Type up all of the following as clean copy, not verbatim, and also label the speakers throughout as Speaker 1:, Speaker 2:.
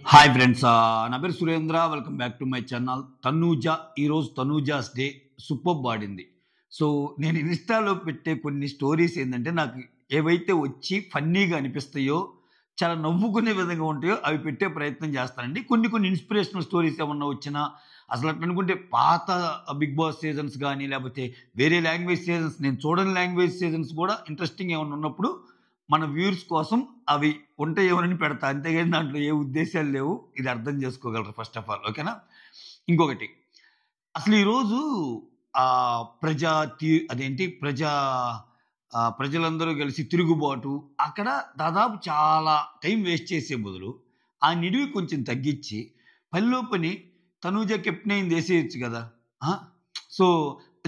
Speaker 1: Hi friends, నా పేరు Surendra. Welcome back to my channel. ఈరోజు తనూజాస్ డే సూపర్బ్ ఆడింది. సో నేను ఇన్స్టాలో పెట్టే కొన్ని స్టోరీస్ ఏంటంటే నాకు ఏవైతే వచ్చి ఫన్నీగా అనిపిస్తాయో, చాలా నవ్వుకునే విధంగా ఉంటాయో అవి పెట్టే ప్రయత్నం చేస్తానండి. కొన్ని ఇన్స్పిరేషనల్ స్టోరీస్ ఏమన్నా వచ్చినా, అసలు అట్లా అనుకుంటే పాత బిగ్ బాస్ సీజన్స్ కానీ, లేకపోతే వేరే లాంగ్వేజ్ సీజన్స్, నేను చూడని లాంగ్వేజ్ సీజన్స్ కూడా ఇంట్రెస్టింగ్ ఏమన్నా ఉన్నప్పుడు మన వ్యూర్స్ కోసం అవి ఉంటాయేమోనని పెడతా. అంతేగాని దాంట్లో ఏ ఉద్దేశాలు లేవు. ఇది అర్థం చేసుకోగలరు ఫస్ట్ ఆఫ్ ఆల్. ఓకేనా? ఇంకొకటి, అసలు ఈరోజు ప్రజా అదేంటి ప్రజలందరూ కలిసి తిరుగుబాటు, అక్కడ దాదాపు చాలా టైం వేస్ట్ చేసే బదులు ఆ నిడివి కొంచెం తగ్గించి పనిలో పని తనూజ కెప్టెన్ అయింది వేసేయచ్చు కదా. సో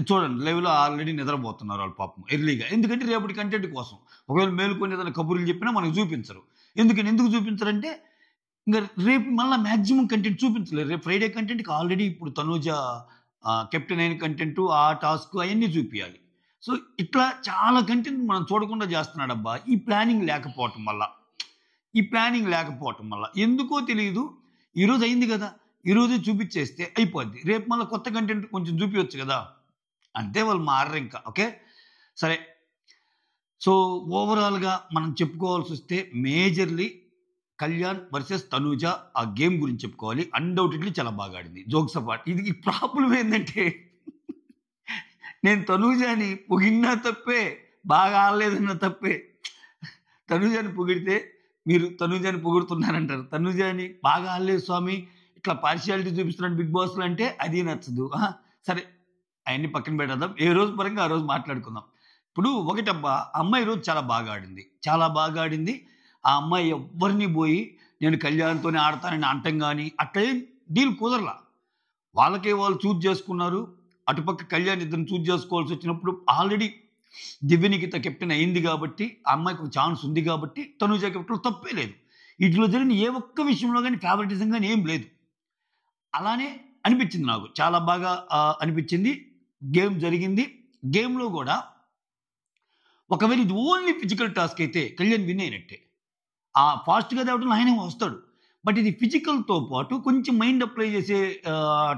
Speaker 1: చూడండి, లైవ్లో ఆల్రెడీ నిద్రపోతున్నారు వాళ్ళు పాపం ఎర్లీగా. ఎందుకంటే రేపటి కంటెంట్ కోసం. ఒకవేళ మేలుకొని ఏదైనా కబుర్లు చెప్పినా మనకు చూపించరు. ఎందుకు చూపించరంటే ఇంకా రేపు మళ్ళీ మ్యాక్సిమం కంటెంట్ చూపించలేరు. రేపు ఫ్రైడే కంటెంట్కి ఆల్రెడీ ఇప్పుడు తనూజ కెప్టెన్ అయిన కంటెంట్, ఆ టాస్క్ అవన్నీ చూపించాలి. సో ఇట్లా చాలా కంటెంట్ మనం చూడకుండా చేస్తున్నాడబ్బా. ఈ ప్లానింగ్ లేకపోవటం వల్ల ఎందుకో తెలియదు. ఈరోజు అయింది కదా, ఈరోజు చూపించేస్తే అయిపోద్ది. రేపు మళ్ళీ కొత్త కంటెంట్ కొంచెం చూపించవచ్చు కదా. అంతే, వాళ్ళు మారరు ఇంకా. ఓకే, సరే. సో ఓవరాల్గా మనం చెప్పుకోవాల్సి వస్తే మేజర్లీ కళ్యాణ్ వర్సెస్ తనూజ ఆ గేమ్ గురించి చెప్పుకోవాలి. అన్డౌటెడ్లీ చాలా బాగా ఆడింది. జోక్స్ అపార్ట్, ఇది ప్రాబ్లం ఏంటంటే నేను తనూజని పొగిడినా తప్పే, బాగా ఆడలేదన్న తప్పే. తనూజని పొగిడితే మీరు తనూజని పొగుడుతున్నారంటారు. తనూజని బాగా ఆడలేదు స్వామి, ఇట్లా పార్షియాలిటీ చూపిస్తున్నాడు బిగ్ బాస్లో అంటే అది నచ్చదు. సరే, అవన్నీ పక్కన పెట్టేద్దాం. ఏ రోజు పరంగా ఆ రోజు మాట్లాడుకుందాం. ఇప్పుడు ఒకటబ్బా, అమ్మాయి రోజు చాలా బాగా ఆడింది. ఆ అమ్మాయి ఎవరిని పోయి నేను కళ్యాణ్తోనే ఆడతానని అంటం కానీ అట్లే డీల్ కుదరలా. వాళ్ళకే వాళ్ళు చూజ్ చేసుకున్నారు. అటుపక్క కళ్యాణ్ ఇద్దరిని చూజ్ చేసుకోవాల్సి వచ్చినప్పుడు ఆల్రెడీ దివ్యనికిత కెప్టెన్ అయింది కాబట్టి, ఆ అమ్మాయికి ఒక ఛాన్స్ ఉంది కాబట్టి తనూజ కెప్టెన్ తప్పే లేదు. వీటిలో జరిగిన ఏ ఒక్క విషయంలో కానీ ఫేవరెటిజం కానీ ఏం లేదు. అలానే అనిపించింది నాకు, చాలా బాగా అనిపించింది. గేమ్ జరిగింది. గేమ్లో కూడా ఒకవేళ ఇది ఓన్లీ ఫిజికల్ టాస్క్ అయితే కళ్యాణ్ విన్ అయినట్టే. ఫాస్ట్గా తేవడం ఆయనే వస్తాడు. బట్ ఇది ఫిజికల్తో పాటు కొంచెం మైండ్ అప్లై చేసే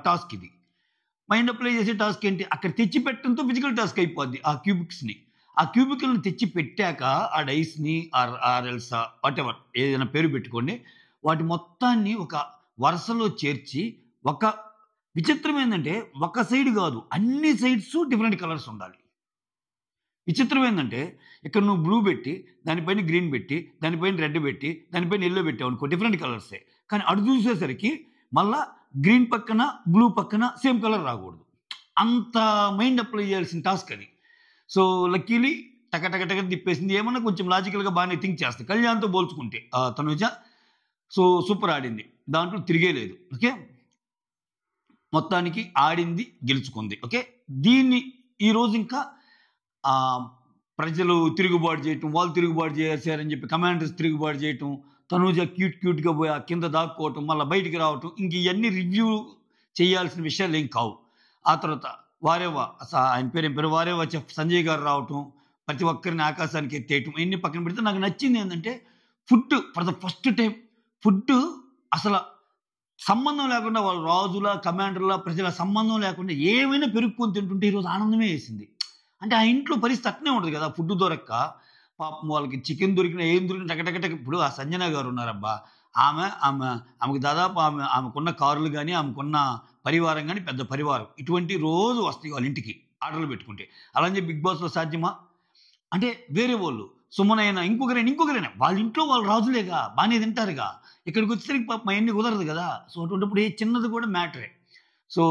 Speaker 1: టాస్క్ ఇది. మైండ్ అప్లై చేసే టాస్క్ ఏంటి, అక్కడ తెచ్చి పెట్టడంతో ఫిజికల్ టాస్క్ అయిపోద్ది. ఆ క్యూబికల్ని తెచ్చి పెట్టాక ఆ డైస్ని ఆర్ఎల్స్ వాట్ ఎవర్ ఏదైనా పేరు పెట్టుకోండి, వాటి మొత్తాన్ని ఒక వరుసలో చేర్చి, ఒక విచిత్రం ఏంటంటే ఒక సైడ్ కాదు, అన్ని సైడ్స్ డిఫరెంట్ కలర్స్ ఉండాలి. విచిత్రం ఏంటంటే ఇక్కడ నువ్వు బ్లూ పెట్టి, దానిపైన గ్రీన్ పెట్టి, దానిపైన రెడ్ పెట్టి, దానిపైన ఎల్లో పెట్టావు అనుకో, డిఫరెంట్ కలర్సే. కానీ అటు చూసేసరికి మళ్ళా గ్రీన్ పక్కన బ్లూ పక్కన సేమ్ కలర్ రాకూడదు. అంత మైండ్ అప్లై చేయాల్సిన టాస్క్ అది. సో లక్కీలీ టక తిప్పేసింది. ఏమన్నా కొంచెం లాజికల్గా బాగానే థింక్ చేస్తుంది కళ్యాణ్తో పోల్చుకుంటే తనూజ. సో సూపర్ ఆడింది, దాంట్లో తిరిగే లేదు. ఓకే, మొత్తానికి ఆడింది, గెలుచుకుంది. ఓకే, దీన్ని ఈరోజు ఇంకా ప్రజలు తిరుగుబాటు చేయటం, వాళ్ళు తిరుగుబాటు చేశారని చెప్పి కమాండర్స్ తిరుగుబాటు చేయటం, తనూజ క్యూట్గా పోయి ఆ కింద దాక్కోవటం, మళ్ళీ బయటికి రావటం, ఇంక ఇవన్నీ రివ్యూ చేయాల్సిన విషయాలు ఏం కావు. ఆ తర్వాత ఆయన పేరు వారేవా చెఫ్ సంజయ్ గారు రావటం, ప్రతి ఒక్కరిని ఆకాశానికి ఎత్తేయటం, ఇవన్నీ పక్కన పెడితే నాకు నచ్చింది ఏంటంటే food for the first time food అసలు సంబంధం లేకుండా, వాళ్ళు రాజుల కమాండర్ల ప్రజల సంబంధం లేకుండా ఏమైనా పెరుక్కొని తింటుంటే ఈరోజు ఆనందమే వేసింది. అంటే ఆ ఇంట్లో పరిస్థితి అట్నే ఉంటుంది కదా, ఫుడ్ దొరక్క పాపం వాళ్ళకి చికెన్ దొరికినా ఏం దొరికినా టకటక. ఇప్పుడు ఆ సంజన గారు ఉన్నారబ్బా, ఆమెకు దాదాపు ఆమెకున్న కారులు కానీ, ఆమెకున్న పరివారం కానీ పెద్ద పరివారం. ఇటువంటి రోజు వస్తాయి వాళ్ళ ఇంటికి ఆర్డర్లు పెట్టుకుంటే. అలాగే బిగ్ బాస్లో సాధ్యమా అంటే, వేరే వాళ్ళు సుమనైనా ఇంకొకరైనా వాళ్ళ ఇంట్లో వాళ్ళు రాజులేగా, బాగానే తింటారుగా. ఇక్కడికి వచ్చేసరికి పాపం అవన్నీ కుదరదు కదా. సో అటువంటిప్పుడు ఏ చిన్నది కూడా మ్యాటరే. సో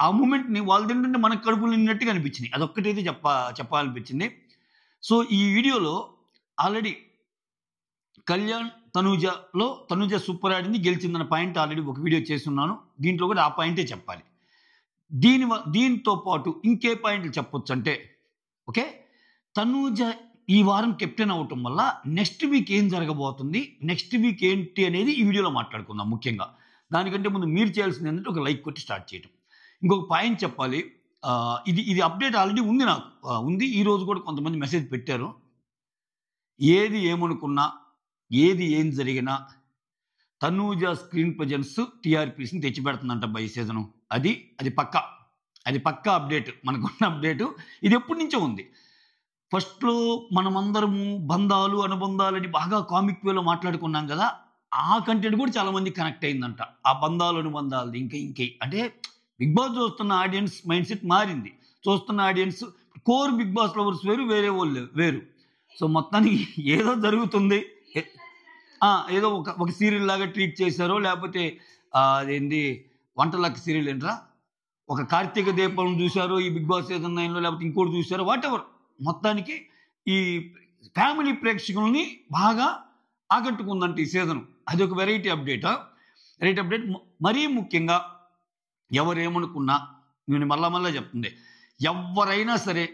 Speaker 1: ఆ మూమెంట్ని వాళ్ళు తింటుంటే మనకు కడుపులు నిన్నట్టుగా అనిపించింది. అదొక్కటైతే చెప్పాలనిపించింది. సో ఈ వీడియోలో ఆల్రెడీ కళ్యాణ్ తనూజ సూపర్ ఆడింది, గెలిచిందన్న పాయింట్ ఆల్రెడీ ఒక వీడియో చేస్తున్నాను. దీంట్లో కూడా ఆ పాయింటే చెప్పాలి. దీంతో పాటు ఇంకే పాయింట్లు చెప్పొచ్చు అంటే, ఓకే, తనూజ ఈ వారం కెప్టెన్ అవటం వల్ల నెక్స్ట్ వీక్ ఏం జరగబోతుంది, నెక్స్ట్ వీక్ ఏంటి అనేది ఈ వీడియోలో మాట్లాడుకుందాం. ముఖ్యంగా దానికంటే ముందు మీరు చేయాల్సింది ఏంటంటే ఒక లైక్ కొట్టి స్టార్ట్ చేయటం. ఇంకొక పాయింట్ చెప్పాలి, ఇది అప్డేట్ ఆల్రెడీ ఉంది, నాకు ఉంది. ఈరోజు కూడా కొంతమంది మెసేజ్ పెట్టారు. ఏది ఏమనుకున్నా, ఏది ఏం జరిగినా తనూజ స్క్రీన్ ప్రజెన్స్ టీఆర్పీస్ని తెచ్చిపెడుతుందంట ఈ సీజను. అది పక్కా అప్డేట్, మనకున్న అప్డేటు. ఇది ఎప్పటి నుంచో ఉంది. ఫస్ట్లో మనమందరము బంధాలు అనుబంధాలని బాగా కామిక్ వేలో మాట్లాడుకున్నాం కదా, ఆ కంటెంట్ కూడా చాలా మంది కనెక్ట్ అయిందంట. ఆ బంధాలు అనుబంధాలు ఇంకే అంటే బిగ్ బాస్ చూస్తున్న ఆడియన్స్ మైండ్ సెట్ మారింది. చూస్తున్న audience core Bigg Boss lovers వేరు, వేరే వాళ్ళు వేరు. సో మొత్తానికి ఏదో జరుగుతుంది, ఏదో ఒక సీరియల్ లాగా ట్రీట్ చేశారో, లేకపోతే అదేంది వంటలకి సీరియల్ ఏంట్రా, ఒక కార్తీక దీపం చూశారో ఈ బిగ్ బాస్ సీజన్ 9లో, లేకపోతే ఇంకోటి చూశారో, వాట్ ఎవర్. మొత్తానికి ఈ ఫ్యామిలీ ప్రేక్షకుల్ని బాగా ఆకట్టుకుందంట ఈ సీజన్. అది ఒక వెరైటీ అప్డేట్. మరీ ముఖ్యంగా ఎవరేమనుకున్నా, నేను మళ్ళా చెప్తుంది, ఎవరైనా సరే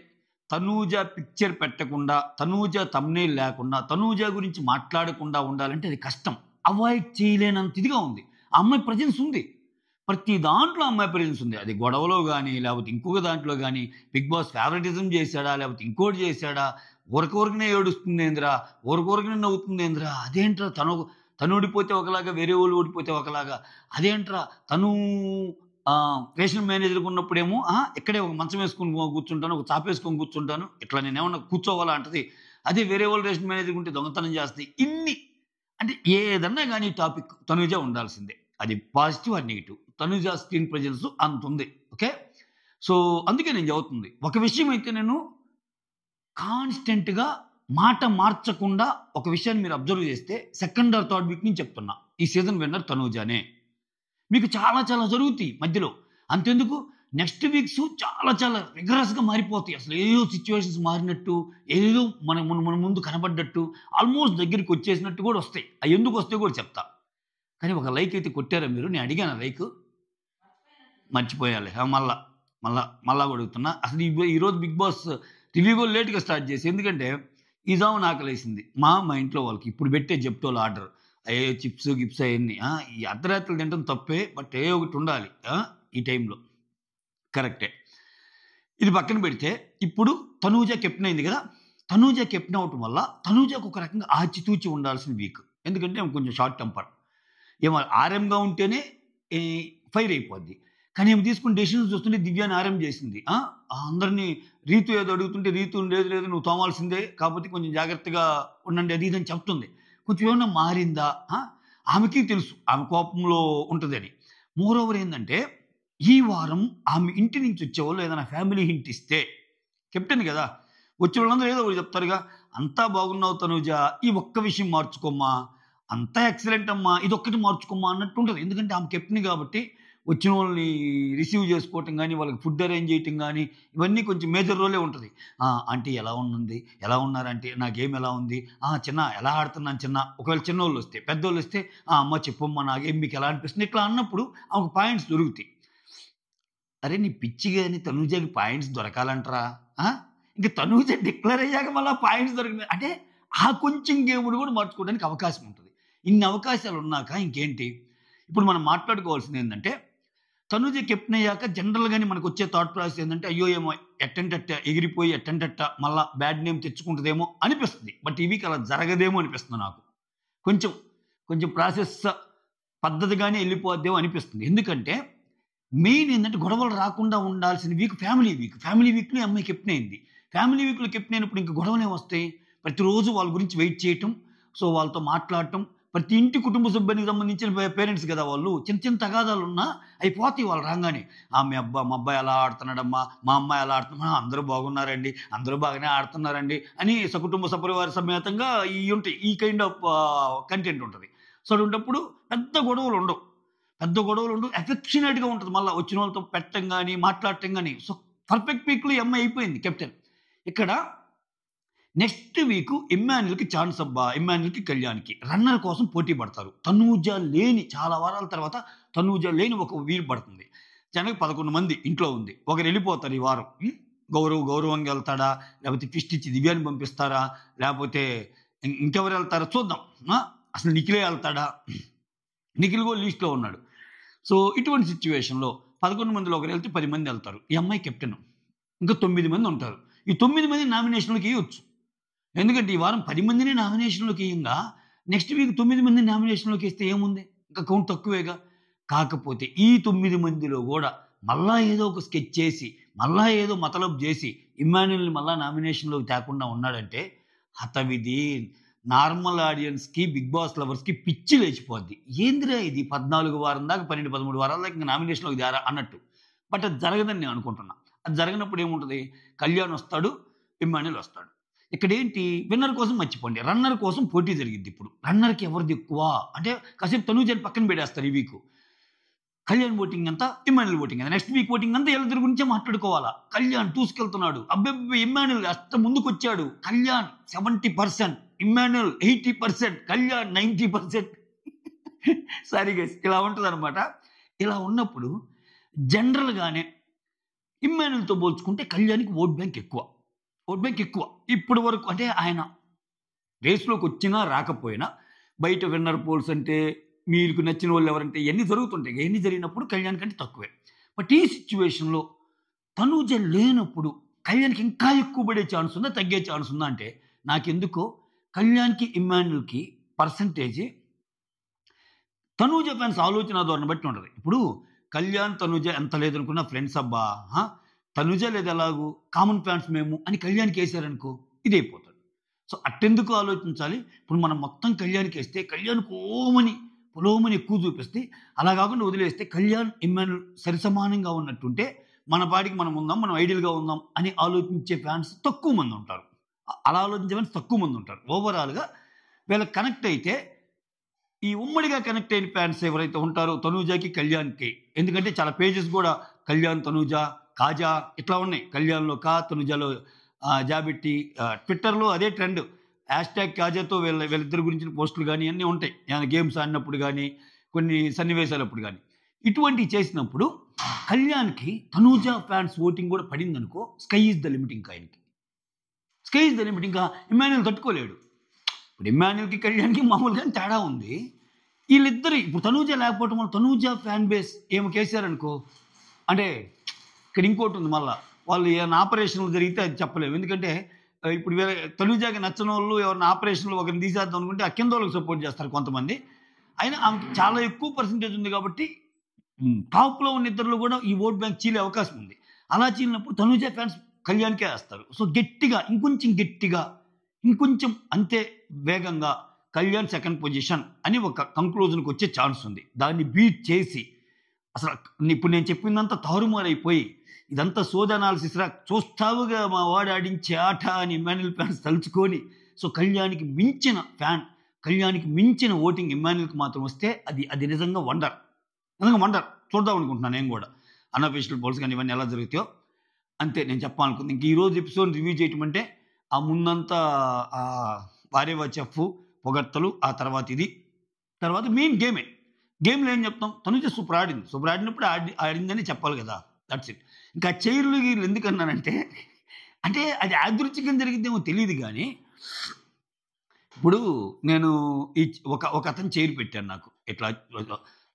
Speaker 1: తనూజ పిక్చర్ పెట్టకుండా, తనూజ థంబ్నెయిల్ లేకుండా, తనూజ గురించి మాట్లాడకుండా ఉండాలంటే అది కష్టం. అవాయిడ్ చేయలేనంత ఇదిగా ఉంది. ఆ అమ్మాయి ప్రజెన్స్ ఉంది, ప్రతి దాంట్లో అమ్మాయి ప్రజెన్స్ ఉంది. అది గొడవలో కానీ, లేకపోతే ఇంకొక దాంట్లో కానీ, బిగ్ బాస్ ఫేవరెటిజం చేశాడా, లేకపోతే ఇంకోటి చేశాడా, ఊరకనే ఏడుస్తుందేంద్రా, ఊరకనే నవ్వుతుందేంద్రా, అదేంట్రా తను ఓడిపోతే ఒకలాగా, వేరే వాళ్ళు ఓడిపోతే ఒకలాగా, అదేంట్రా తను రేషన్ మేనేజర్గా ఉన్నప్పుడేమో ఇక్కడే ఒక మంచం వేసుకొని కూర్చుంటాను, ఒక చాప వేసుకొని కూర్చుంటాను, ఇట్లా నేనేమన్నా కూర్చోవాలా అంటది. అదే వేరే వాళ్ళు రేషన్ మేనేజర్ ఉంటే దొంగతనం చేస్తాయి. ఇన్ని అంటే ఏదన్నా కానీ టాపిక్ తనూజ ఉండాల్సిందే. అది పాజిటివ్ అది నెగిటివ్. తనూజ స్క్రీన్ ప్రజెన్స్ అంత ఉంది. ఓకే, సో అందుకే నేను చదువుతుంది. ఒక విషయం అయితే నేను కాన్స్టెంట్గా మాట మార్చకుండా ఒక విషయాన్ని మీరు అబ్జర్వ్ చేస్తే, సెకండ్ ఆర్ థర్డ్ వీక్ నుంచి చెప్తున్నా, ఈ సీజన్ విన్నర్ తనూజానే. మీకు చాలా జరుగుతాయి మధ్యలో. అంతెందుకు, నెక్స్ట్ వీక్స్ చాలా రిగరస్గా మారిపోతాయి. అసలు ఏదో సిచ్యువేషన్స్ మారినట్టు, ఏదో మన ముందు కనబడ్డట్టు, ఆల్మోస్ట్ దగ్గరికి వచ్చేసినట్టు కూడా వస్తాయి. అవి ఎందుకు వస్తాయో కూడా చెప్తా. కానీ ఒక లైక్ అయితే కొట్టారా మీరు? నేను అడిగాను లైక్, మర్చిపోయాలి. మళ్ళా అడుగుతున్నా. అసలు ఈరోజు బిగ్ బాస్ రివ్యూ కూడా లేట్గా స్టార్ట్ చేసి, ఎందుకంటే ఈ జాము ఆకలేసింది మా ఇంట్లో వాళ్ళకి. ఇప్పుడు పెట్టే జెప్టోల ఆర్డర్, చిప్స్ గిప్స్ అవన్నీ ఈ అర్ధరాత్రులు తింటాం తప్పే, బట్ ఒకటి ఉండాలి ఈ టైంలో, కరెక్టే. ఇది పక్కన పెడితే, ఇప్పుడు తనూజ కెప్టెన్ అయింది కదా, తనూజ కెప్టెన్ అవటం వల్ల తనూజకు ఒక రకంగా ఆచితూచి ఉండాల్సిన వీక్. ఎందుకంటే కొంచెం షార్ట్ టెంపర్, ఏమో ఆర్ఎంగా ఉంటేనే ఫైర్ అయిపోద్ది. కానీ ఏమి తీసుకుని డెసిషన్స్ చూస్తుంటే దివ్యాన్ని ఆర్ఎం చేసింది. అందరినీ రీతు ఏదో అడుగుతుంటే, రీతు లేదు నువ్వు తోమాల్సిందే, కాకపోతే కొంచెం జాగ్రత్తగా ఉండండి అది ఇదని చెప్తుంది. కొంచెం ఏమన్నా మారిందా? ఆమెకి తెలుసు ఆమె కోపంలో ఉంటుందని. మోరోవర్ ఏంటంటే, ఈ వారం ఆమె ఇంటి నుంచి వచ్చేవాళ్ళు ఏదైనా ఫ్యామిలీ హింట్ ఇస్తే, కెప్టెన్ కదా, వచ్చే వాళ్ళందరూ ఏదో ఒకటి చెప్తారుగా, అంతా బాగున్నావు తనూజ, ఈ ఒక్క విషయం మార్చుకోమ్మా, అంతా ఎక్సలెంట్ అమ్మా, ఇది ఒక్కటి మార్చుకోమ్మా అన్నట్టు ఉంటుంది. ఎందుకంటే ఆమె కెప్టెన్ కాబట్టి వచ్చిన వాళ్ళని రిసీవ్ చేసుకోవటం కానీ, వాళ్ళకి ఫుడ్ అరేంజ్ చేయటం కానీ, ఇవన్నీ కొంచెం మేజర్ రోలే ఉంటుంది. ఆంటీ ఎలా ఉంది, ఎలా ఉన్నారంటే, నా గేమ్ ఎలా ఉంది, చిన్న ఎలా ఆడుతున్నాను చిన్న, ఒకవేళ చిన్నోళ్ళు వస్తే, పెద్దోళ్ళు వస్తే అమ్మ చెప్పమ్మా నా గేమ్ మీకు ఎలా అనిపిస్తుంది, ఇట్లా అన్నప్పుడు ఆమెకు పాయింట్స్ దొరుకుతాయి. అరే నీ పిచ్చి కానీ తనూజకి పాయింట్స్ దొరకాలంటారా? ఇంకా తనూజ డిక్లేర్ అయ్యాక మళ్ళీ పాయింట్స్ దొరికినాయి అంటే ఆ కొంచెం గేముడు కూడా మార్చుకోవడానికి అవకాశం ఉంటుంది. ఇన్ని అవకాశాలు ఉన్నాక ఇంకేంటి? ఇప్పుడు మనం మాట్లాడుకోవాల్సింది ఏంటంటే, తనూజ కెప్టెన్ అయ్యాక జనరల్గానే మనకు వచ్చే థాట్ ప్రాసెస్ ఏంటంటే, అయ్యో ఏమో ఎట్టంటట్ట ఎగిరిపోయి ఎట్టంటట్ట మళ్ళీ బ్యాడ్ నేమ్ తెచ్చుకుంటుందేమో అనిపిస్తుంది. బట్ ఈ వీక్ అలా జరగదేమో అనిపిస్తుంది నాకు. కొంచెం ప్రాసెస్ పద్ధతిగానే వెళ్ళిపోద్దేమో అనిపిస్తుంది. ఎందుకంటే మెయిన్ ఏంటంటే, గొడవలు రాకుండా ఉండాల్సిన వీక్ ఫ్యామిలీ వీక్లో అమ్మాయి కెప్టెన్ అయింది. ఫ్యామిలీ వీక్లో కెప్టెన్ అయినప్పుడు ఇంకా గొడవలే వస్తాయి. ప్రతిరోజు వాళ్ళ గురించి వెయిట్ చేయటం, సో వాళ్ళతో మాట్లాడటం, ప్రతి ఇంటి కుటుంబ సభ్యునికి సంబంధించిన పేరెంట్స్ కదా వాళ్ళు, చిన్న తగాదాలు ఉన్నా అయిపోతాయి వాళ్ళు రాగానే. మా అబ్బాయి ఎలా ఆడుతున్నాడమ్మా, మా అమ్మాయి ఎలా ఆడుతున్నా, అందరూ బాగున్నారండి, అందరూ బాగానే ఆడుతున్నారండి అని సకుటుంబ సపరివార సమేతంగా ఉంటాయి. ఈ కైండ్ ఆఫ్ కంటెంట్ ఉంటుంది. సో అటువంటిప్పుడు పెద్ద గొడవలు ఉండవు, ఎఫెక్షనేట్గా ఉంటుంది. మళ్ళీ వచ్చిన వాళ్ళతో పెట్టడం కానీ, మాట్లాడటం కానీ. సో పర్ఫెక్ట్ వీక్లో ఈ అమ్మాయి అయిపోయింది కెప్టెన్. ఇక్కడ నెక్స్ట్ వీక్ ఇమ్మాన్యుల్కి ఛాన్స్ అబ్బా, ఇమ్మాన్యుల్కి కళ్యాణ్కి రన్నర్ కోసం పోటీ పడతారు. తనూజ లేని చాలా వారాల తర్వాత తనూజ లేని ఒక వీరు పడుతుంది. జనకి 11 మంది ఇంట్లో ఉంది, ఒకరు వెళ్ళిపోతారు ఈ వారం. గౌరవంగా వెళ్తాడా, లేకపోతే ట్విస్ట్ ఇచ్చి దివ్యాన్ని పంపిస్తారా, లేకపోతే ఇంకెవరు వెళ్తారా చూద్దాం. అసలు నిఖిలే వెళ్తాడా? నిఖిల్ కూడా లీస్ట్లో ఉన్నాడు. సో ఇటువంటి సిచ్యువేషన్లో 11 మందిలో ఒకరు వెళ్తే 10 మంది వెళ్తారు. ఈ అమ్మాయి కెప్టెన్, ఇంకా 9 మంది ఉంటారు. ఈ 9 మంది నామినేషన్లోకి ఇవ్వచ్చు. ఎందుకంటే ఈ వారం 10 మందిని నామినేషన్లోకి ఇయ్యంగా నెక్స్ట్ వీక్ 9 మందిని నామినేషన్లోకి ఇస్తే ఏముంది? ఇంకా కౌంట్ తక్కువేగా. కాకపోతే ఈ 9 మందిలో కూడా మళ్ళా ఏదో ఒక స్కెచ్ చేసి, మళ్ళా ఏదో మతలబు చేసి ఇమ్మాన్యుయల్‌ని మళ్ళా నామినేషన్‌లోకి తేకుండా ఉన్నాడంటే హతవిధి. నార్మల్ ఆడియన్స్‌కి, బిగ్ బాస్ లవర్స్‌కి పిచ్చి లేచిపోద్ది. ఏందిరా ఇది 14 వారం దాకా 12, 13 వారాల దాకా ఇంక నామినేషన్‌లోకి తేరా అన్నట్టు. బట్ అది జరగదని నేను అనుకుంటున్నా. అది జరగనప్పుడు ఏముంటది? కళ్యాణ్ వస్తాడు, ఇమ్మాన్యుయల్ వస్తాడు. ఇక్కడేంటి విన్నర్ కోసం మర్చిపోండి. రన్నర్ కోసం పోటీ జరిగిద్ది ఇప్పుడు. రన్నర్‌కి ఎవరిది ఎక్కువ అంటే కాసేపు తనూజని పక్కన పెట్టేస్తారు ఈ వీకు. కళ్యాణ్ ఓటింగ్ అంతా, ఇమ్మాన్యుయల్ ఓటింగ్ అంతా. నెక్స్ట్ వీక్ ఓటింగ్ అంతా వీళ్ళిద్దరి గురించే మాట్లాడుకోవాలా. కళ్యాణ్ దూసుకెళ్తున్నాడు. అబ్బెబ్బే ఇమ్మాన్యుయల్ అష్ట ముందుకొచ్చాడు. కళ్యాణ్ 70%, ఇమ్మాన్యుయల్ 80%, కళ్యాణ్ 90%. సారీ గైస్, ఇలా ఉంటదనమాట. ఇలా ఉన్నప్పుడు జనరల్‌గానే ఇమ్మాన్యుయల్‌తో పోల్చుకుంటే కళ్యాణ్‌కి ఓట్ బ్యాంక్ ఎక్కువ. ఓట్ బ్యాంక్ ఎక్కువ. ఇప్పటి వరకు అంటే ఆయన రేస్‌లోకి వచ్చినా రాకపోయినా బయట విన్నర్ పోల్స్ అంటే మీకు నచ్చిన వాళ్ళు ఎవరంటే ఇయన్నీ జరుగుతుంటాయి. ఇయన్నీ జరిగినప్పుడు కళ్యాణ్ కంటే తక్కువే. బట్ ఈ సిట్యుయేషన్‌లో తనూజ లేనప్పుడు కళ్యాణ్‌కి ఇంకా ఎక్కువ పడే ఛాన్స్ ఉందా? తగ్గే ఛాన్స్ ఉందా? అంటే నాకెందుకో కళ్యాణ్‌కి, ఇమ్మాన్యుయల్‌కి పర్సెంటేజ్ తనూజ ఫ్యాన్స్ ఆలోచన ధోరణి బట్టి ఉంటది. ఇప్పుడు కళ్యాణ్, తనూజ ఎంత లేదనుకున్నా ఫ్రెండ్స్ అబ్బా! తనూజ లేదు ఎలాగూ కామన్ ఫ్యాన్స్ మేము అని కళ్యాణ్‌కి ఏసారనుకో ఇదైపోతాడు. సో అట్టెందుకు ఆలోచించాలి? ఇప్పుడు మనం మొత్తం కళ్యాణ్‌కి ఏస్తే కళ్యాణ్ పొలోమని ఎక్కువ చూపిస్తే, అలా కాకుండా వదిలేస్తే కళ్యాణ్, ఇమ్మాన్యుయల్ సరిసమానంగా ఉన్నట్టుంటే మన పాటికి మనం ఉందాం, మనం ఐడియల్‌గా ఉందాం అని ఆలోచించే ఫ్యాన్స్ తక్కువ మంది ఉంటారు. అలా ఆలోచించే ఫ్యాన్స్ తక్కువ మంది ఉంటారు. ఓవరాల్‌గా వీళ్ళకి కనెక్ట్ అయితే ఈ ఉమ్మడిగా కనెక్ట్ అయిన ఫ్యాన్స్ ఎవరైతే ఉంటారో తనూజకి, కళ్యాణ్‌కి, ఎందుకంటే చాలా పేజెస్ కూడా కళ్యాణ్, తనూజ, కాజా ఇట్లా ఉన్నాయి. కళ్యాణ్‌లో కా, తనూజలో జా పెట్టి ట్విట్టర్‌లో అదే ట్రెండ్. హ్యాష్‌ట్యాగ్ కాజాతో వీళ్ళిద్దరి గురించిన పోస్టులు గానీ ఇయన్నీ ఉంటాయి. ఏమైనా గేమ్స్ ఆడినప్పుడు గానీ, కొన్ని సన్నివేశాలప్పుడు గానీ. ఇటువంటివి చేసినప్పుడు కళ్యాణ్‌కి తనూజ ఫ్యాన్స్ ఓటింగ్ కూడా పడిందనుకో స్కై ఈజ్ ద లిమిట్ ఇంకా ఆయనకి. Sky is the limit. ఇంకా ఇమ్మాన్యుయల్ తట్టుకోలేడు. ఇప్పుడు ఇమ్మాన్యుయల్‌కి, కళ్యాణ్‌కి మామూలుగానే తేడా ఉంది. వీళ్ళిద్దరు ఇప్పుడు తనూజ లేకపోవటం వల్ల తనూజ ఫ్యాన్ బేస్ ఏమకేసారనుకో అంటే ఇక్కడ ఇంకోటి ఉంది మళ్ళా. వాళ్ళు ఏమైనా ఆపరేషన్లు జరిగితే అది చెప్పలేము. ఎందుకంటే ఇప్పుడు వేరే తనూజకి నచ్చనోళ్ళు ఎవరైనా ఆపరేషన్‌లో ఒకరిని తీసేద్దాం అనుకుంటే ఆ కిందోళ్ళకి సపోర్ట్ చేస్తారు కొంతమంది. అయినా ఆమెకి చాలా ఎక్కువ పర్సెంటేజ్ ఉంది కాబట్టి టాప్‌లో ఉన్న ఇద్దరిలో కూడా ఈ ఓట్ బ్యాంక్ చీలే అవకాశం ఉంది. అలా చీలినప్పుడు తనూజ ఫ్యాన్స్ కళ్యాణ్‌కే ఏస్తారు. సో గట్టిగా ఇంకొంచెం అంతే వేగంగా కళ్యాణ్ సెకండ్ పొజిషన్ అని ఒక కంక్లూజన్‌కి వచ్చే ఛాన్స్ ఉంది. దాన్ని బీట్ చేసి అసలు ఇప్పుడు నేను చెప్పిందంతా తారుమారైపోయి ఇదంతా సోది అనాలిసిస్ రా చూస్తావుగా మా వాడు ఆడించే ఆట అని ఇమ్మాన్యుయల్ ఫ్యాన్స్ తలుచుకొని సో కళ్యాణ్‌కి మించిన ఓటింగ్ ఇమ్మాన్యుయల్‌కి మాత్రం వస్తే అది నిజంగా వండర్. చూద్దాం అనుకుంటున్నాను నేను కూడా. అన్అఫీషియల్ పోల్స్ కానీ ఇవన్నీ ఎలా జరుగుతాయో అంతే నేను చెప్పాలనుకుంది. ఇంక ఈరోజు ఎపిసోడ్ రివ్యూ చేయటం అంటే ఆ ముందంతా వారేవా చెఫ్ పొగడ్తలు, ఆ తర్వాత ఇది, తర్వాత మెయిన్ గేమ్లో ఏం చెప్తాం? తనూజ సూపర్ ఆడినప్పుడు ఆడిందని చెప్పాలి కదా. That's it. ఇంకా చైర్లు గీర్లు ఎందుకన్నానంటే అంటే అది యాదృచ్ఛికంగా జరిగిద్దేమో తెలియదు కానీ ఇప్పుడు నేను ఒక అతను చైర్ పెట్టాను నాకు. ఇట్లా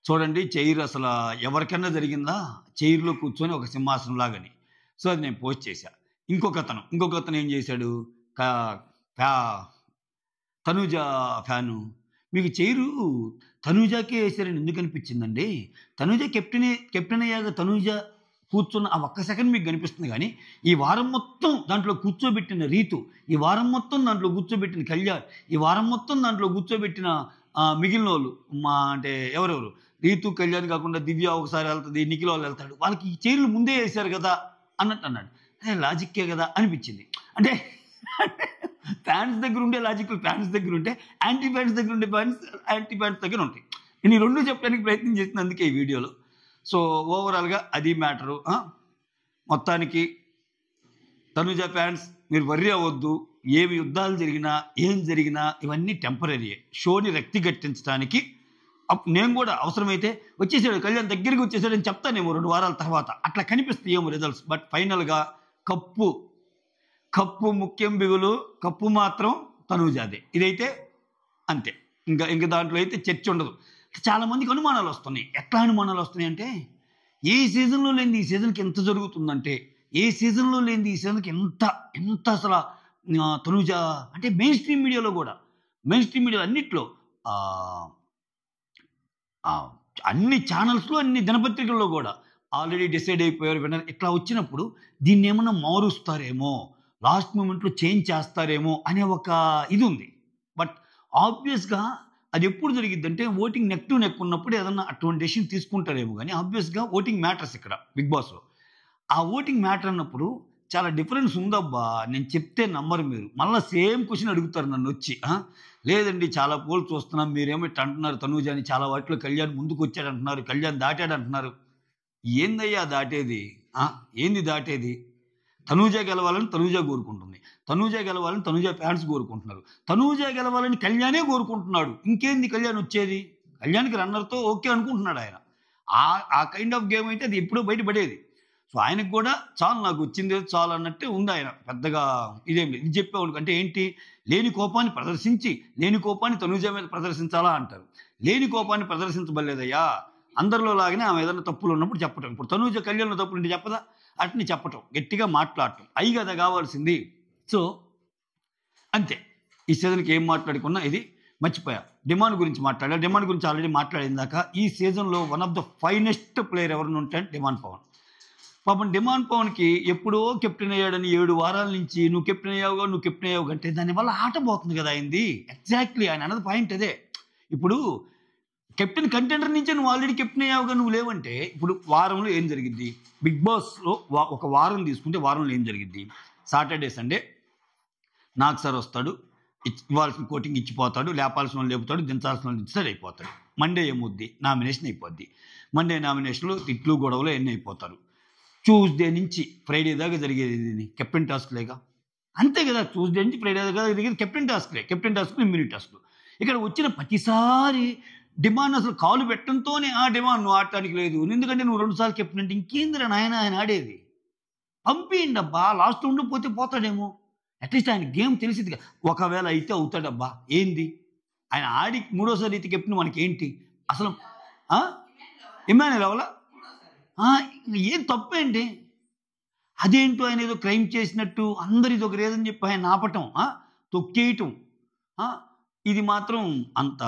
Speaker 1: చూడండి చైర్ అసలు ఎవరికైనా జరిగిందా? చైర్లో కూర్చొని ఒక సింహాసనం లాగని. సో అది నేను పోస్ట్ చేశా. ఇంకొక అతను ఏం చేశాడు? తనూజ ఫ్యాను మీకు చైరు తనూజకే వేసారని ఎందుకు అనిపించిందండి? తనూజ కెప్టెన్ అయ్యాక తనూజ కూర్చున్న ఆ ఒక్క సెకండ్ మీకు కనిపిస్తుంది కానీ ఈ వారం మొత్తం దాంట్లో కూర్చోబెట్టిన రీతు, ఈ వారం మొత్తం దాంట్లో కూర్చోబెట్టిన కళ్యాణ్, ఈ వారం మొత్తం దాంట్లో కూర్చోబెట్టిన మిగిలిన వాళ్ళు అంటే ఎవరెవరు రీతు, కళ్యాణ్ కాకుండా దివ్య ఒకసారి వెళ్తుంది, నిఖిల్ వాళ్ళు వెళ్తాడు. వాళ్ళకి ఈ చైర్లు ముందే వేశారు కదా అన్నట్టు అన్నాడు. లాజిక్కే కదా అనిపించింది. అంటే ఫ్యాన్స్ దగ్గర ఉండే లాజిక్లు ఫ్యాన్స్ దగ్గర ఉంటే యాంటీ ఫ్యాన్స్ దగ్గర ఉండే యాంటీ ఫ్యాన్స్ దగ్గర ఉంటాయి. నేను ఈ రెండు చెప్పడానికి ప్రయత్నం చేసిన అందుకే ఈ వీడియోలో. సో ఓవరాల్గా అది మ్యాటరు. మొత్తానికి తనూజ ఫ్యాన్స్ మీరు వర్రీ అవ్వద్దు. ఏమి యుద్ధాలు జరిగినా ఏం జరిగినా ఇవన్నీ టెంపరీయే. షోని రక్తి గట్టించడానికి నేను కూడా అవసరమైతే వచ్చేసాడు కళ్యాణ్ దగ్గరికి వచ్చేసాడని చెప్తానేమో 2 వారాల తర్వాత అట్లా కనిపిస్తాయేమో రిజల్ట్స్. బట్ ఫైనల్గా కప్పు ముఖ్యం బిగులు, కప్పు మాత్రం తనూజాదే. ఇదైతే అంతే. ఇంకా దాంట్లో అయితే చర్చ ఉండదు. చాలా మందికి అనుమానాలు వస్తున్నాయి. ఎట్లా అనుమానాలు వస్తున్నాయి అంటే ఏ సీజన్లో లేనిది ఈ సీజన్కి ఎంత జరుగుతుందంటే ఏ సీజన్లో లేనిది ఈ సీజన్కి ఎంత అసలు తనూజ అంటే మెయిన్ స్ట్రీమ్ మీడియాలో అన్నిట్లో ఆ, అన్ని ఛానల్స్లో అన్ని దినపత్రికల్లో కూడా ఆల్రెడీ డిసైడ్ అయిపోయారు విన్నర్. ఇట్లా వచ్చినప్పుడు దీన్ని ఏమన్నా మారుస్తారేమో, లాస్ట్ మూమెంట్లో చేంజ్ చేస్తారేమో అనే ఒక ఇది ఉంది. బట్ ఆబ్వియస్గా అది ఎప్పుడు జరిగిద్దంటే ఓటింగ్ నెక్ టు నెక్ ఉన్నప్పుడు ఏదన్నా అటువంటి డెసిషన్ తీసుకుంటారేమో. కానీ ఆబ్వియస్గా ఓటింగ్ మ్యాటర్స్ ఇక్కడ బిగ్ బాస్లో. ఆ ఓటింగ్ మ్యాటర్ అన్నప్పుడు చాలా డిఫరెన్స్ ఉందబ్బా. నేను చెప్తే నమ్మరు మీరు. మళ్ళీ సేమ్ క్వశ్చన్ అడుగుతారు నన్ను వచ్చి. లేదండి చాలా పోల్ చూస్తున్నాం, మీరేమో ఇట్లా అంటున్నారు తనూజ అని, చాలా వాటిలో కళ్యాణ్ ముందుకు వచ్చాడు అంటున్నారు, కళ్యాణ్ దాటాడు అంటున్నారు. ఏందయ్యా దాటేది? ఏంది దాటేది? తనూజ గెలవాలని తనూజ కోరుకుంటుంది, తనూజ గెలవాలని తనూజ ఫ్యాన్స్ కోరుకుంటున్నారు, తనూజ గెలవాలని కళ్యాణే కోరుకుంటున్నాడు. ఇంకేంది కళ్యాణ్ వచ్చేది? కళ్యాణ్కి రన్నర్తో ఓకే అనుకుంటున్నాడు ఆయన. ఆ కైండ్ ఆఫ్ గేమ్ అయితే అది ఎప్పుడో బయటపడేది. సో ఆయనకు కూడా చాలు, నాకు వచ్చింది చాలు అన్నట్టే ఉంది ఆయన. పెద్దగా ఇదేం లేదు. ఇది చెప్పేవాడు అంటే ఏంటి, లేని కోపాన్ని ప్రదర్శించి లేని కోపాన్ని తనూజ మీద ప్రదర్శించాలా అంటారు. లేని కోపాన్ని ప్రదర్శించబడలేదయ్యా, అందరిలో లాగానే ఆమె ఏదైనా తప్పులు ఉన్నప్పుడు చెప్పటం. ఇప్పుడు తనూజ కళ్యాణ్లో తప్పులు ఉంటే చెప్పదా? అట్ని చెప్పటం, గట్టిగా మాట్లాడటం, అయి కదా కావాల్సింది. సో అంతే. ఈ సీజన్కి ఏం మాట్లాడుకున్నా ఇది మర్చిపోయా. డిమాండ్ గురించి మాట్లాడా. డిమాండ్ గురించి ఆల్రెడీ మాట్లాడిందాక. ఈ సీజన్లో one of the finest player ఎవరిని ఉంటే డిమాండ్ పవన్. పాపం డిమాండ్ పవన్కి ఎప్పుడో కెప్టెన్ అయ్యాడని 7 వారాల నుంచి నువ్వు కెప్టెన్ అయ్యావు అంటే దానివల్ల ఆట పోతుంది కదా అయింది. ఎగ్జాక్ట్లీ ఆయన అన్నది పాయింట్ అదే. ఇప్పుడు కెప్టెన్ కంటెండర్ నుంచే నువ్వు ఆల్రెడీ కెప్టెన్ అయ్యావుగా, నువ్వు లేవంటే ఇప్పుడు వారంలో ఏం జరిగిద్ది? బిగ్ బాస్లో ఒక వారం తీసుకుంటే వారంలో ఏం జరిగిద్ది? సాటర్డే సండే నాకు సార్ వస్తాడు, ఇవ్వాల్సిన కోటింగ్ ఇచ్చిపోతాడు, లేపాల్సిన వాళ్ళు లేపుతాడు, దించాల్సిన వాళ్ళు దించుతాడు, అయిపోతాడు. మండే ఏమవుద్ది? నామినేషన్ అయిపోద్ది. మండే నామినేషన్లో తిట్లు గొడవలు ఎన్ని అయిపోతారు. ట్యూస్డే నుంచి ఫ్రైడే దాకా జరిగేది కెప్టెన్ టాస్క్లేగా, అంతే కదా. ట్యూస్డే నుంచి ఫ్రైడే దాకా జరిగేది కెప్టెన్ టాస్క్లే. కెప్టెన్ టాస్క్లు ఇమ్యూనిటీ టాస్క్లు. ఇక్కడ వచ్చిన ప్రతిసారి డిమాండ్ అసలు కాలు పెట్టడంతోనే ఆ డిమాండ్ నువ్వు ఆడటానికి లేదు, ఎందుకంటే నువ్వు 2 సార్లు కెప్టెన్ అంటే ఇంకేంద్ర నాయన ఆయన ఆడేది. పంపిండి అబ్బా, లాస్ట్ ఉండిపోతే పోతాడేమో, అట్లీస్ట్ ఆయన గేమ్ తెలిసిదిగా. ఒకవేళ అయితే అవుతాడబ్బా, ఏంది ఆయన ఆడి 3వ సారి అయితే కెప్టెన్ మనకేంటి అసలు? ఇమ్మాన్యుల్ అవలా ఏం తప్పేంటి? అదేంటో ఆయన ఏదో క్రైమ్ చేసినట్టు అందరిది ఒక రీజన్ చెప్పి ఆయన ఆపటం, తొక్కేయటం, ఇది మాత్రం అంత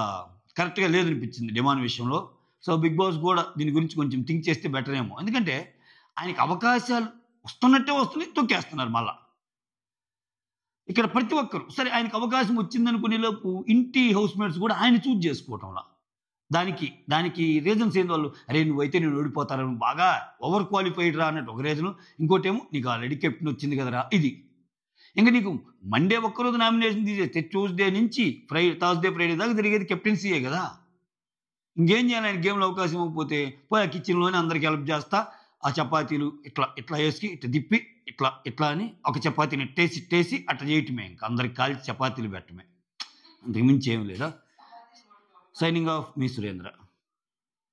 Speaker 1: కరెక్ట్గా లేదనిపించింది డిమాండ్ విషయంలో. సో బిగ్ బాస్ కూడా దీని గురించి కొంచెం థింక్ చేస్తే బెటర్ ఏమో. ఎందుకంటే ఆయనకి అవకాశాలు వస్తున్నట్టే వస్తున్నాయి, తొక్కేస్తున్నారు మళ్ళా. ఇక్కడ ప్రతి ఒక్కరు సరే ఆయనకు అవకాశం వచ్చిందనుకునేలోపు ఇంటి హౌస్ మేట్స్ కూడా ఆయన చూజ్ చేసుకోవటంలా. దానికి రీజన్స్ ఏంది? వాళ్ళు అరే నువ్వైతే నేను ఓడిపోతారని బాగా ఓవర్ క్వాలిఫైడ్ రా అన్నట్టు ఒక రీజను. ఇంకోటేమో నీకు ఆల్రెడీ కెప్టెన్ వచ్చింది కదరా ఇది. ఇంకా నీకు మండే ఒక్కరోజు నామినేషన్ తీసేస్తే ట్యూస్డే నుంచి థర్స్డే ఫ్రైడే దాకా జరిగేది కెప్టెన్సీయే కదా. ఇంకేం చేయాలి? ఆయన గేమ్లో అవకాశం ఇవ్వకపోతే పోయి ఆ కిచెన్లోనే అందరికి హెల్ప్ చేస్తా, ఆ చపాతీలు ఇట్లా వేసి ఇట్లా తిప్పి ఇట్లా అని ఒక చపాతీని ఇట్టేసి అట్లా చేయటమే. ఇంకా అందరికి కాల్చి చపాతీలు పెట్టమే, అంతకుమించి ఏం లేదా. సైనింగ్ ఆఫ్, మీ సురేంద్ర.